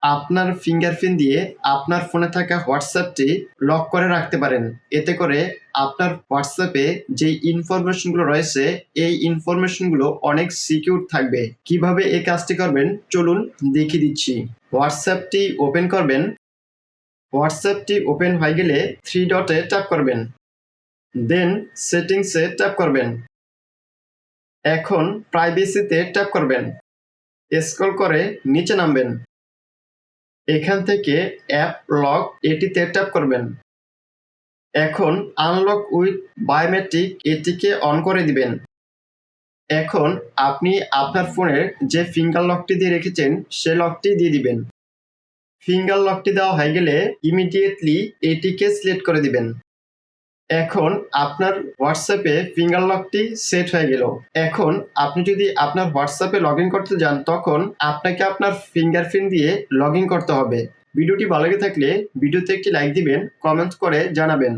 আপনার ফিঙ্গারপ্রিন্ট দিয়ে আপনার ফোনে থাকা হোয়াটসঅ্যাপটি লক করে রাখতে পারেন। এতে করে আপনার হোয়াটসঅ্যাপে যেই ইনফরমেশনগুলো রয়েছে এই ইনফরমেশনগুলো অনেক সিকিউর থাকবে। কিভাবে এই কাজটি করবেন চলুন দেখিয়ে দিচ্ছি। হোয়াটসঅ্যাপটি ওপেন করবেন। হোয়াটসঅ্যাপটি ওপেন হয়ে গেলে থ্রি ডটে ট্যাপ করবেন, দেন সেটিংসে ট্যাপ করবেন। এখন প্রাইভেসিতে ট্যাপ করবেন, স্ক্রল করে নিচে নামবেন। এখান থেকে অ্যাপ লক এটিতে ট্যাপ করবেন। এখন আনলক উইথ বায়োমেট্রিক এটিকে অন করে দিবেন। এখন আপনি আপনার ফোনের যে ফিঙ্গার লকটি দিয়ে রেখেছেন সে লকটি দিয়ে দিবেন। ফিঙ্গার লকটি দেওয়া হয়ে গেলে ইমিডিয়েটলি এটিকে সিলেক্ট করে দিবেন। এখন আপনার হোয়াটসঅ্যাপে ফিঙ্গার লকটি সেট হয়ে গেল। এখন আপনি যদি আপনার হোয়াটসঅ্যাপে লগ ইন করতে যান তখন আপনাকে আপনার ফিঙ্গারপ্রিন্ট দিয়ে লগ ইন করতে হবে। ভিডিওটি ভালো লেগে থাকলে ভিডিওতে একটি লাইক দিবেন, কমেন্ট করে জানাবেন।